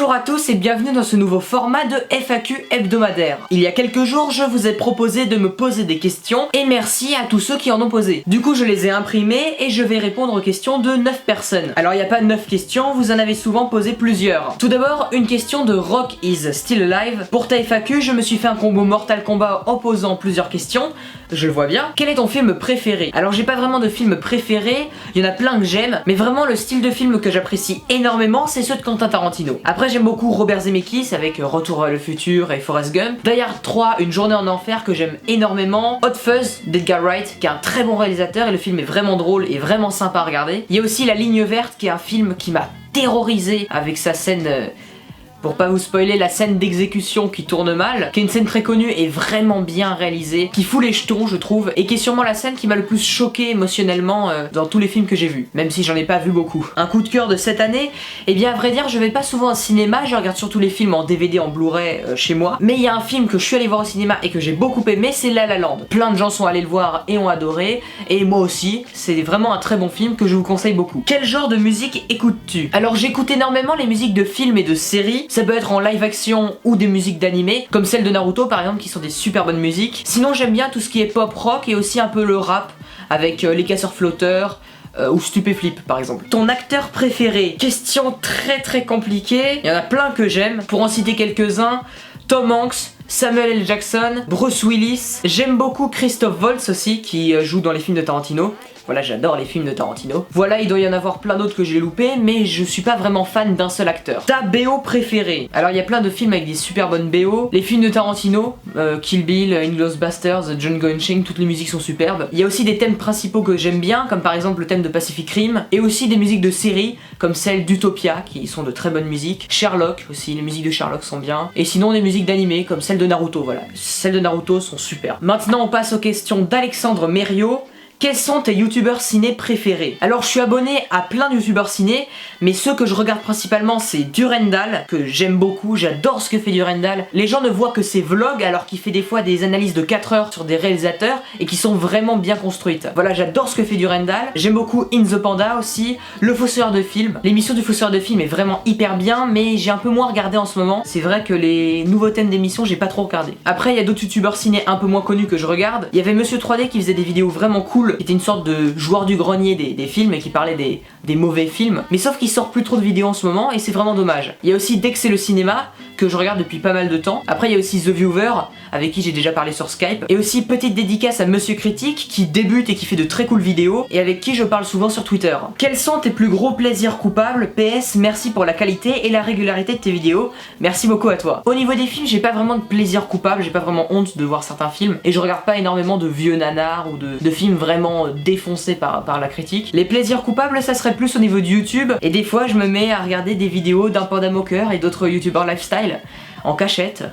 Bonjour à tous et bienvenue dans ce nouveau format de FAQ hebdomadaire. Il y a quelques jours, je vous ai proposé de me poser des questions et merci à tous ceux qui en ont posé. Du coup, je les ai imprimées et je vais répondre aux questions de 9 personnes. Alors, il n'y a pas 9 questions, vous en avez souvent posé plusieurs. Tout d'abord, une question de Rock is Still Alive. Pour ta FAQ, je me suis fait un combo Mortal Kombat en posant plusieurs questions. Je le vois bien. Quel est ton film préféré? Alors, j'ai pas vraiment de film préféré, il y en a plein que j'aime, mais vraiment le style de film que j'apprécie énormément, c'est ceux de Quentin Tarantino. Après, j'aime beaucoup Robert Zemeckis avec Retour à le futur et Forrest Gump. Die Hard 3, Une journée en enfer que j'aime énormément. Hot Fuzz d'Edgar Wright qui est un très bon réalisateur et le film est vraiment drôle et vraiment sympa à regarder. Il y a aussi La Ligne verte qui est un film qui m'a terrorisé avec sa scène... Pour pas vous spoiler, la scène d'exécution qui tourne mal, qui est une scène très connue et vraiment bien réalisée, qui fout les jetons je trouve, et qui est sûrement la scène qui m'a le plus choqué émotionnellement dans tous les films que j'ai vus, même si j'en ai pas vu beaucoup. Un coup de cœur de cette année, eh bien à vrai dire je vais pas souvent au cinéma, je regarde surtout les films en DVD, en Blu-ray chez moi, mais il y a un film que je suis allé voir au cinéma et que j'ai beaucoup aimé, c'est La La Land. Plein de gens sont allés le voir et ont adoré, et moi aussi, c'est vraiment un très bon film que je vous conseille beaucoup. Quel genre de musique écoutes-tu? Alors j'écoute énormément les musiques de films et de séries. Ça peut être en live action ou des musiques d'animé, comme celles de Naruto par exemple qui sont des super bonnes musiques. Sinon j'aime bien tout ce qui est pop rock et aussi un peu le rap avec les Casseurs Flotteurs ou Stupéflip par exemple. Ton acteur préféré? Question très compliquée, il y en a plein que j'aime. Pour en citer quelques-uns, Tom Hanks, Samuel L. Jackson, Bruce Willis. J'aime beaucoup Christophe Waltz aussi qui joue dans les films de Tarantino. Voilà, j'adore les films de Tarantino. Voilà, il doit y en avoir plein d'autres que j'ai loupés, mais je suis pas vraiment fan d'un seul acteur. Ta BO préférée? Alors il y a plein de films avec des super bonnes BO. Les films de Tarantino, Kill Bill, Inglourious Basterds, Django Unchained, toutes les musiques sont superbes. Il y a aussi des thèmes principaux que j'aime bien, comme par exemple le thème de Pacific Rim, et aussi des musiques de séries, comme celles d'Utopia, qui sont de très bonnes musiques. Sherlock aussi, les musiques de Sherlock sont bien. Et sinon des musiques d'animé, comme celles de Naruto, voilà. Celles de Naruto sont super. Maintenant on passe aux questions d'Alexandre Mériot. Quels sont tes youtubeurs ciné préférés? Alors je suis abonné à plein de youtubeurs ciné, mais ceux que je regarde principalement c'est Durendal, que j'aime beaucoup, j'adore ce que fait Durendal. Les gens ne voient que ses vlogs alors qu'il fait des fois des analyses de 4 heures sur des réalisateurs et qui sont vraiment bien construites. Voilà, j'adore ce que fait Durendal. J'aime beaucoup In The Panda aussi, Le Fossoyeur de film. L'émission du Fossoyeur de film est vraiment hyper bien, mais j'ai un peu moins regardé en ce moment. C'est vrai que les nouveaux thèmes d'émission j'ai pas trop regardé. Après il y a d'autres youtubeurs ciné un peu moins connus que je regarde. Il y avait Monsieur 3D qui faisait des vidéos vraiment cool, qui était une sorte de joueur du grenier des films et qui parlait des mauvais films, mais sauf qu'il sort plus trop de vidéos en ce moment et c'est vraiment dommage. Il y a aussi Dès que c'est le cinéma que je regarde depuis pas mal de temps. Après il y a aussi The Viewer avec qui j'ai déjà parlé sur Skype, et aussi petite dédicace à Monsieur Critique qui débute et qui fait de très cool vidéos et avec qui je parle souvent sur Twitter. Quels sont tes plus gros plaisirs coupables? PS, merci pour la qualité et la régularité de tes vidéos, merci beaucoup à toi. Au niveau des films j'ai pas vraiment de plaisir coupable, j'ai pas vraiment honte de voir certains films et je regarde pas énormément de vieux nanars ou de films vraiment défoncés par la critique. Les plaisirs coupables ça serait plus au niveau de YouTube, et des fois je me mets à regarder des vidéos d'un Panda Moqueur et d'autres youtubeurs lifestyle en cachette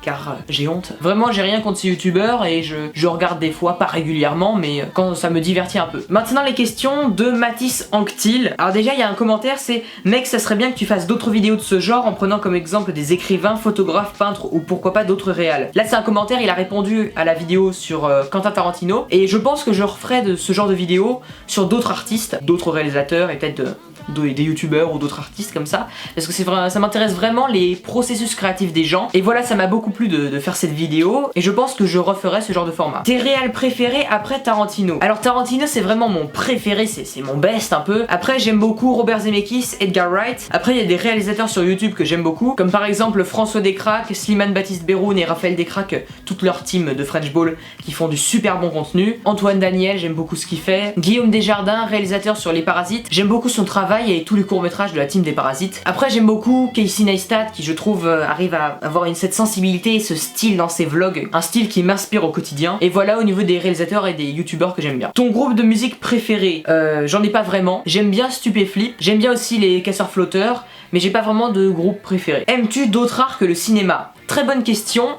car j'ai honte. Vraiment j'ai rien contre ces youtubeurs et je regarde des fois, pas régulièrement, mais quand ça me divertit un peu. Maintenant les questions de Mathis Anctil. Alors déjà il y a un commentaire, c'est mec ça serait bien que tu fasses d'autres vidéos de ce genre en prenant comme exemple des écrivains, photographes, peintres ou pourquoi pas d'autres réals. Là c'est un commentaire, il a répondu à la vidéo sur Quentin Tarantino et je pense que je referai de ce genre de vidéos sur d'autres artistes, d'autres réalisateurs et peut-être des youtubeurs ou d'autres artistes comme ça, parce que c'est vrai, ça m'intéresse vraiment les processus créatifs des gens, et voilà ça m'a beaucoup plu de faire cette vidéo et je pense que je referai ce genre de format. Tes réals préférés après Tarantino? Alors Tarantino c'est vraiment mon préféré, c'est mon best un peu. Après j'aime beaucoup Robert Zemeckis, Edgar Wright. Après il y a des réalisateurs sur YouTube que j'aime beaucoup, comme par exemple François Descraques, Slimane Baptiste Berroun et Raphaël Descraques, toute leur team de French Ball qui font du super bon contenu. Antoine Daniel, j'aime beaucoup ce qu'il fait. Guillaume Desjardins, réalisateur sur Les Parasites, j'aime beaucoup son travail et tous les courts-métrages de la team des Parasites. Après j'aime beaucoup Casey Neistat qui je trouve arrive à avoir cette sensibilité et ce style dans ses vlogs, un style qui m'inspire au quotidien. Et voilà au niveau des réalisateurs et des youtubeurs que j'aime bien. Ton groupe de musique préféré? J'en ai pas vraiment. J'aime bien Stupéflip, j'aime bien aussi les Casseurs Flotteurs, mais j'ai pas vraiment de groupe préféré. Aimes-tu d'autres arts que le cinéma? Très bonne question.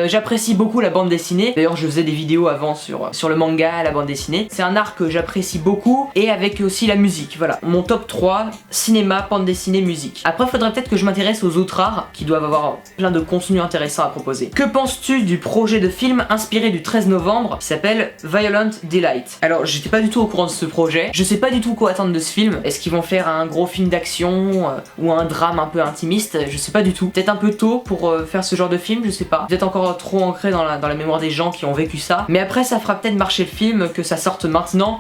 J'apprécie beaucoup la bande dessinée. D'ailleurs je faisais des vidéos avant sur le manga, la bande dessinée. C'est un art que j'apprécie beaucoup, et avec aussi la musique. Voilà, mon top 3, cinéma, bande dessinée, musique. Après faudrait peut-être que je m'intéresse aux autres arts qui doivent avoir plein de contenu intéressant à proposer. Que penses-tu du projet de film inspiré du 13 novembre qui s'appelle Violent Delight? Alors j'étais pas du tout au courant de ce projet, je sais pas du tout quoi attendre de ce film. Est-ce qu'ils vont faire un gros film d'action ou un un drame un peu intimiste, je sais pas du tout. Peut-être un peu tôt pour faire ce genre de film, je sais pas. Peut-être encore trop ancré dans la mémoire des gens qui ont vécu ça. Mais après ça fera peut-être marcher le film, que ça sorte maintenant,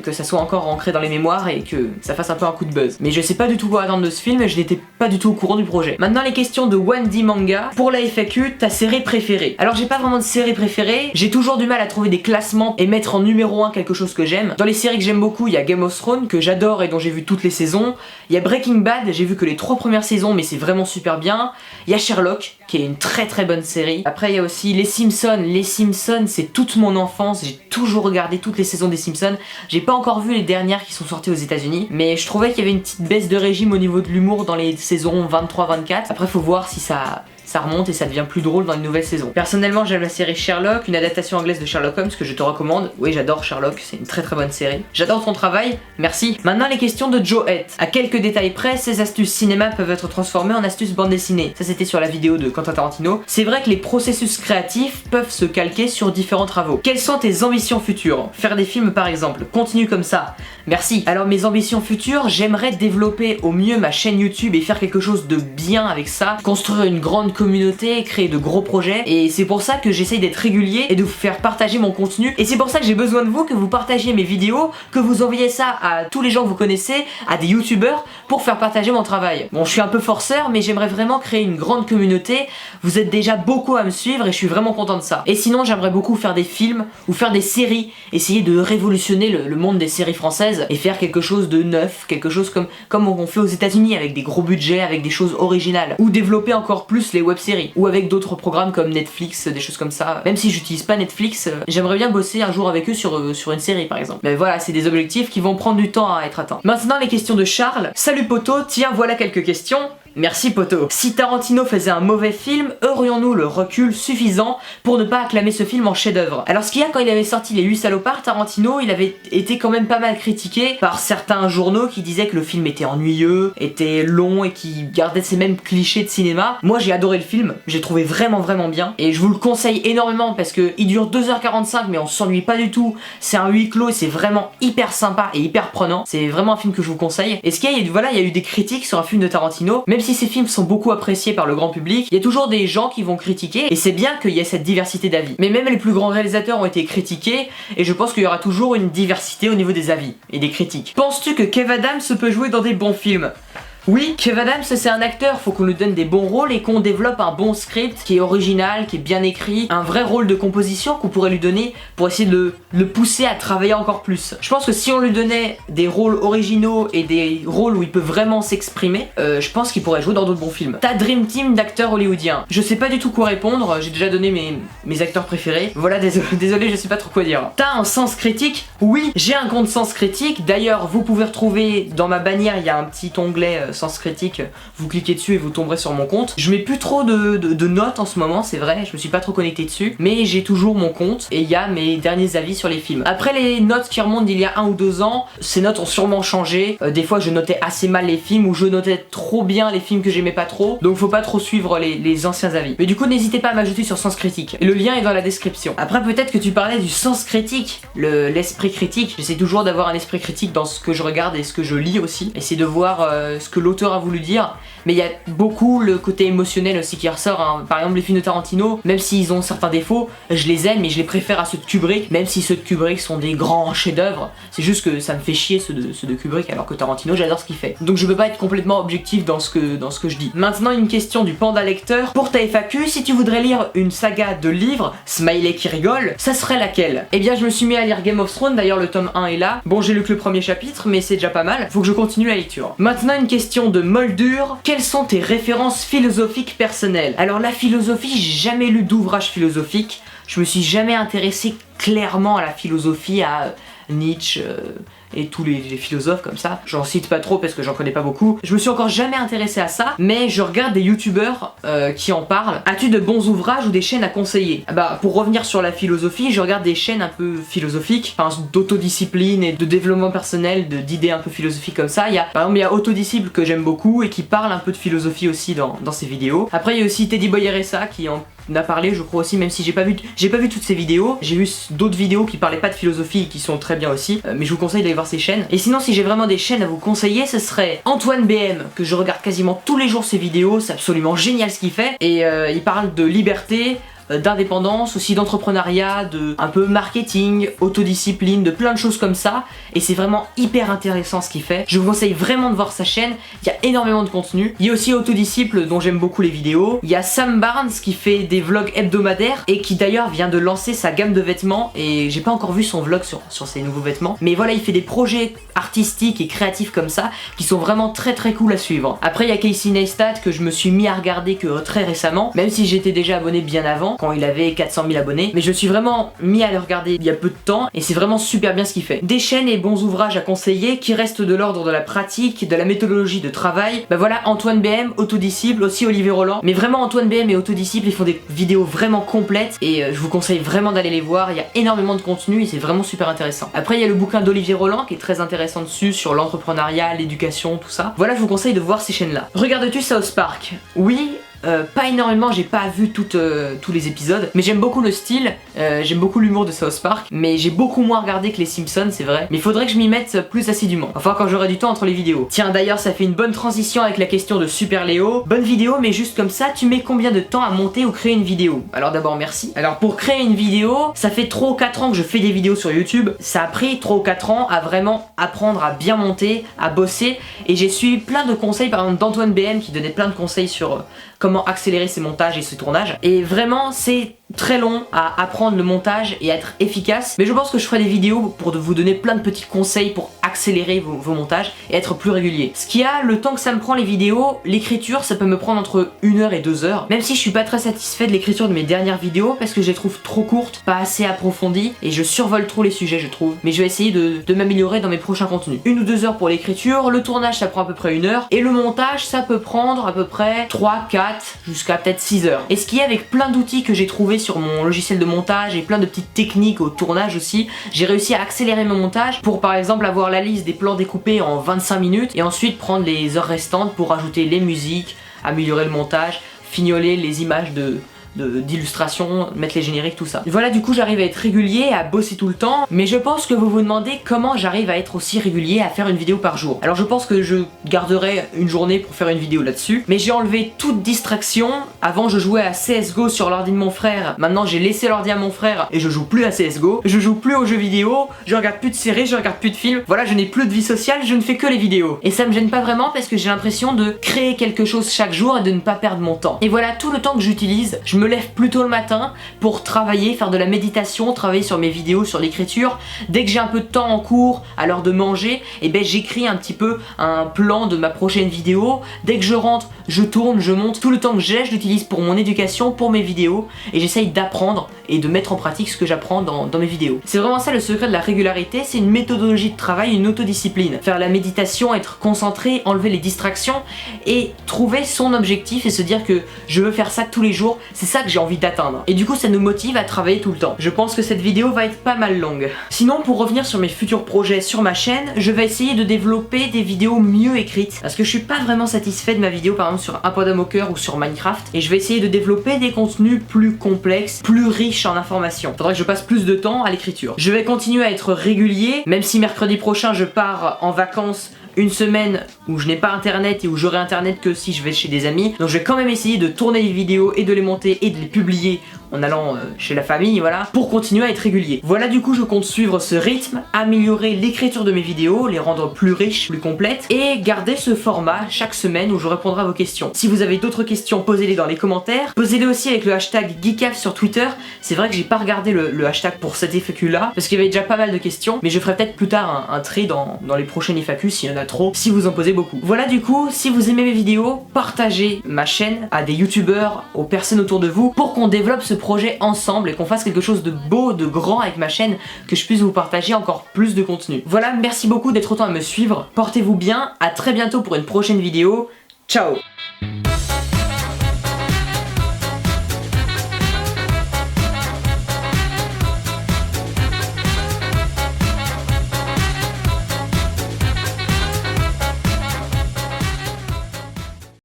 que ça soit encore ancré dans les mémoires et que ça fasse un peu un coup de buzz. Mais je sais pas du tout quoi attendre de ce film et je n'étais pas du tout au courant du projet. Maintenant les questions de Wendy Manga. Pour la FAQ, ta série préférée. Alors j'ai pas vraiment de série préférée, j'ai toujours du mal à trouver des classements et mettre en numéro 1 quelque chose que j'aime. Dans les séries que j'aime beaucoup, il y a Game of Thrones que j'adore et dont j'ai vu toutes les saisons. Il y a Breaking Bad, j'ai vu que les 3 premières saisons mais c'est vraiment super bien. Il y a Sherlock qui est une très bonne série. Après il y a aussi Les Simpsons. Les Simpsons c'est toute mon enfance, j'ai toujours regardé toutes les saisons des Simpsons. J'ai pas encore vu les dernières qui sont sorties aux États-Unis, mais je trouvais qu'il y avait une petite baisse de régime au niveau de l'humour dans les saisons 23-24. Après faut voir si ça remonte et ça devient plus drôle dans les nouvelles saisons. Personnellement j'aime la série Sherlock, une adaptation anglaise de Sherlock Holmes que je te recommande. Oui j'adore Sherlock, c'est une très bonne série. J'adore ton travail, merci. Maintenant les questions de Joette. À quelques détails près, ces astuces cinéma peuvent être transformées en astuces bande dessinée. Ça c'était sur la vidéo de Quentin Tarantino. C'est vrai que les processus créatifs peuvent se calquer sur différents travaux. Quelles sont tes ambitions futures? Faire des films par exemple. Continue comme ça. Merci. Alors mes ambitions futures, j'aimerais développer au mieux ma chaîne YouTube et faire quelque chose de bien avec ça. Construire une grande communauté, créer de gros projets, et c'est pour ça que j'essaye d'être régulier et de vous faire partager mon contenu, et c'est pour ça que j'ai besoin de vous, que vous partagiez mes vidéos, que vous envoyez ça à tous les gens que vous connaissez, à des youtubeurs, pour faire partager mon travail. Bon je suis un peu forceur mais j'aimerais vraiment créer une grande communauté, vous êtes déjà beaucoup à me suivre et je suis vraiment content de ça. Et sinon j'aimerais beaucoup faire des films ou faire des séries, essayer de révolutionner le monde des séries françaises et faire quelque chose de neuf, quelque chose comme on fait aux États-Unis avec des gros budgets, avec des choses originales, ou développer encore plus les web-séries, ou avec d'autres programmes comme Netflix, des choses comme ça. Même si j'utilise pas Netflix, j'aimerais bien bosser un jour avec eux sur une série par exemple. Mais voilà, c'est des objectifs qui vont prendre du temps à être atteints. Maintenant les questions de Charles. Salut poto, tiens voilà quelques questions. Merci poto. Si Tarantino faisait un mauvais film, aurions-nous le recul suffisant pour ne pas acclamer ce film en chef-d'œuvre? Alors ce qu'il y a, quand il avait sorti Les 8 salopards, Tarantino, il avait été quand même pas mal critiqué par certains journaux qui disaient que le film était ennuyeux, était long et qui gardait ces mêmes clichés de cinéma. Moi j'ai adoré le film, j'ai trouvé vraiment bien et je vous le conseille énormément parce que il dure 2h45 mais on s'ennuie pas du tout. C'est un huis clos et c'est vraiment hyper sympa et hyper prenant. C'est vraiment un film que je vous conseille. Et ce qu'il y a, voilà, il y a eu des critiques sur un film de Tarantino, même si ces films sont beaucoup appréciés par le grand public, il y a toujours des gens qui vont critiquer et c'est bien qu'il y ait cette diversité d'avis. Mais même les plus grands réalisateurs ont été critiqués et je pense qu'il y aura toujours une diversité au niveau des avis et des critiques. Penses-tu que Kev Adams peut jouer dans des bons films? Oui, Kev Adams c'est un acteur, faut qu'on lui donne des bons rôles et qu'on développe un bon script qui est original, qui est bien écrit, un vrai rôle de composition qu'on pourrait lui donner pour essayer de le pousser à travailler encore plus. Je pense que si on lui donnait des rôles originaux et des rôles où il peut vraiment s'exprimer, je pense qu'il pourrait jouer dans d'autres bons films. Ta dream team d'acteurs hollywoodiens. Je sais pas du tout quoi répondre, j'ai déjà donné mes acteurs préférés. Voilà, désolé, je sais pas trop quoi dire. T'as un sens critique? Oui, j'ai un compte sens critique. D'ailleurs, vous pouvez retrouver dans ma bannière, il y a un petit onglet sens critique, vous cliquez dessus et vous tomberez sur mon compte. Je mets plus trop de notes en ce moment, c'est vrai, je me suis pas trop connecté dessus, mais j'ai toujours mon compte et il y a mes derniers avis sur les films. Après les notes qui remontent d'il y a 1 ou 2 ans, ces notes ont sûrement changé. Des fois je notais assez mal les films ou je notais trop bien les films que j'aimais pas trop, donc faut pas trop suivre les anciens avis. Mais du coup n'hésitez pas à m'ajouter sur Sens Critique, le lien est dans la description. Après peut-être que tu parlais du sens critique, l'esprit critique. J'essaie toujours d'avoir un esprit critique dans ce que je regarde et ce que je lis aussi, essayer de voir ce que l'auteur a voulu dire, mais il y a beaucoup le côté émotionnel aussi qui ressort, hein. Par exemple les films de Tarantino, même s'ils ont certains défauts, je les aime et je les préfère à ceux de Kubrick, même si ceux de Kubrick sont des grands chefs-d'œuvre. C'est juste que ça me fait chier ceux de Kubrick, alors que Tarantino j'adore ce qu'il fait. Donc je peux pas être complètement objectif dans ce que je dis. Maintenant une question du panda lecteur. Pour ta FAQ, si tu voudrais lire une saga de livres, smiley qui rigole, ça serait laquelle? Eh bien je me suis mis à lire Game of Thrones, d'ailleurs le tome 1 est là. Bon j'ai lu que le premier chapitre mais c'est déjà pas mal, faut que je continue la lecture. Maintenant une question de Moldur. Quelles sont tes références philosophiques personnelles? Alors la philosophie, j'ai jamais lu d'ouvrage philosophique. Je me suis jamais intéressé clairement à la philosophie, à Nietzsche et tous les philosophes comme ça. J'en cite pas trop parce que j'en connais pas beaucoup. Je me suis encore jamais intéressé à ça, mais je regarde des youtubeurs qui en parlent. As-tu de bons ouvrages ou des chaînes à conseiller? Bah pour revenir sur la philosophie, je regarde des chaînes un peu philosophiques, enfin d'autodiscipline et de développement personnel, d'idées un peu philosophiques comme ça. Par exemple il y a Autodisciple que j'aime beaucoup et qui parle un peu de philosophie aussi dans ses vidéos. Après il y a aussi Teddy Boy RSA qui en a parlé, je crois aussi, même si j'ai pas vu toutes ses vidéos. J'ai vu d'autres vidéos qui parlaient pas de philosophie et qui sont très bien aussi, mais je vous conseille d'aller voir ses chaînes. Et sinon, si j'ai vraiment des chaînes à vous conseiller, ce serait Antoine BM, que je regarde quasiment tous les jours ses vidéos, c'est absolument génial ce qu'il fait. Et il parle de liberté, d'indépendance, aussi d'entrepreneuriat, de un peu marketing, autodiscipline, de plein de choses comme ça, et c'est vraiment hyper intéressant ce qu'il fait. Je vous conseille vraiment de voir sa chaîne, il y a énormément de contenu. Il y a aussi Autodisciple dont j'aime beaucoup les vidéos. Il y a Sam Barnes qui fait des vlogs hebdomadaires et qui d'ailleurs vient de lancer sa gamme de vêtements, et j'ai pas encore vu son vlog sur ses nouveaux vêtements, mais voilà, il fait des projets artistiques et créatifs comme ça qui sont vraiment très cool à suivre. Après il y a Casey Neistat que je me suis mis à regarder que très récemment, même si j'étais déjà abonné bien avant, quand il avait 400 000 abonnés, mais je suis vraiment mis à le regarder il y a peu de temps et c'est vraiment super bien ce qu'il fait. Des chaînes et bons ouvrages à conseiller qui restent de l'ordre de la pratique, de la méthodologie de travail, bah voilà, Antoine BM, Autodisciple, aussi Olivier Roland, mais vraiment Antoine BM et Autodisciple, ils font des vidéos vraiment complètes et je vous conseille vraiment d'aller les voir, il y a énormément de contenu et c'est vraiment super intéressant. Après il y a le bouquin d'Olivier Roland qui est très intéressant dessus, sur l'entrepreneuriat, l'éducation, tout ça. Voilà, je vous conseille de voir ces chaînes-là. Regardes-tu South Park? Oui. Pas énormément, j'ai pas vu tous les épisodes, mais j'aime beaucoup le style, j'aime beaucoup l'humour de South Park, mais j'ai beaucoup moins regardé que les Simpsons, c'est vrai, mais il faudrait que je m'y mette plus assidûment, enfin quand j'aurai du temps entre les vidéos. Tiens, d'ailleurs ça fait une bonne transition avec la question de Super Léo. Bonne vidéo, mais juste comme ça, tu mets combien de temps à monter ou créer une vidéo? Alors d'abord merci. Alors pour créer une vidéo, ça fait 3 ou 4 ans que je fais des vidéos sur YouTube, ça a pris 3 ou 4 ans à vraiment apprendre à bien monter, à bosser, et j'ai suivi plein de conseils, par exemple d'Antoine BM qui donnait plein de conseils sur comment accélérer ses montages et ses tournages, et vraiment c'est très long à apprendre le montage et à être efficace, mais je pense que je ferai des vidéos pour vous donner plein de petits conseils pour accélérer vos montages et être plus régulier. Ce qui a, le temps que ça me prend les vidéos, l'écriture ça peut me prendre entre 1 heure et 2 heures, même si je suis pas très satisfait de l'écriture de mes dernières vidéos parce que je les trouve trop courtes, pas assez approfondies et je survole trop les sujets je trouve, mais je vais essayer de m'améliorer dans mes prochains contenus. 1 ou 2 heures pour l'écriture, le tournage ça prend à peu près 1 heure et le montage ça peut prendre à peu près 3, 4 jusqu'à peut-être 6 heures. Et ce qui est, avec plein d'outils que j'ai trouvé sur mon logiciel de montage et plein de petites techniques au tournage aussi, j'ai réussi à accélérer mon montage pour par exemple avoir la liste des plans découpés en 25 minutes et ensuite prendre les heures restantes pour ajouter les musiques, améliorer le montage, fignoler les images d'illustration, mettre les génériques, tout ça. Voilà, du coup j'arrive à être régulier, à bosser tout le temps, mais je pense que vous vous demandez comment j'arrive à être aussi régulier, à faire une vidéo par jour. Alors je pense que je garderai une journée pour faire une vidéo là-dessus, mais j'ai enlevé toute distraction. Avant je jouais à CSGO sur l'ordi de mon frère, maintenant j'ai laissé l'ordi à mon frère et je joue plus à CSGO, je joue plus aux jeux vidéo, je regarde plus de séries, je regarde plus de films, voilà, je n'ai plus de vie sociale, je ne fais que les vidéos. Et ça me gêne pas vraiment parce que j'ai l'impression de créer quelque chose chaque jour et de ne pas perdre mon temps. Et voilà, tout le temps que j'utilise, je me lève plus tôt le matin pour travailler, faire de la méditation, travailler sur mes vidéos, sur l'écriture. Dès que j'ai un peu de temps en cours, à l'heure de manger, et ben j'écris un petit peu un plan de ma prochaine vidéo. Dès que je rentre, je tourne, je monte. Tout le temps que j'ai, je l'utilise pour mon éducation, pour mes vidéos, et j'essaye d'apprendre et de mettre en pratique ce que j'apprends dans mes vidéos. C'est vraiment ça le secret de la régularité, c'est une méthodologie de travail, une autodiscipline. Faire la méditation, être concentré, enlever les distractions et trouver son objectif et se dire que je veux faire ça tous les jours, c'est ça que j'ai envie d'atteindre. Et du coup ça nous motive à travailler tout le temps. Je pense que cette vidéo va être pas mal longue. Sinon, pour revenir sur mes futurs projets sur ma chaîne, je vais essayer de développer des vidéos mieux écrites parce que je suis pas vraiment satisfait de ma vidéo par exemple sur Un Podam au cœur ou sur Minecraft, et je vais essayer de développer des contenus plus complexes, plus riches en informations. Faudrait que je passe plus de temps à l'écriture. Je vais continuer à être régulier, même si mercredi prochain je pars en vacances une semaine où je n'ai pas internet et où j'aurai internet que si je vais chez des amis. Donc je vais quand même essayer de tourner les vidéos et de les monter et de les publier en allant chez la famille, voilà, pour continuer à être régulier. Voilà, du coup je compte suivre ce rythme, améliorer l'écriture de mes vidéos, les rendre plus riches, plus complètes, et garder ce format chaque semaine où je répondrai à vos questions. Si vous avez d'autres questions, posez-les dans les commentaires. Posez-les aussi avec le hashtag Geekaf sur Twitter. C'est vrai que j'ai pas regardé le hashtag pour cette FAQ là, parce qu'il y avait déjà pas mal de questions, mais je ferai peut-être plus tard un tri dans les prochaines FAQ s'il y en a trop, si vous en posez beaucoup. Voilà, du coup, si vous aimez mes vidéos, partagez ma chaîne à des youtubeurs, aux personnes autour de vous, pour qu'on développe ce projet ensemble et qu'on fasse quelque chose de beau, de grand avec ma chaîne, que je puisse vous partager encore plus de contenu. Voilà, merci beaucoup d'être autant à me suivre, portez-vous bien, à très bientôt pour une prochaine vidéo, ciao.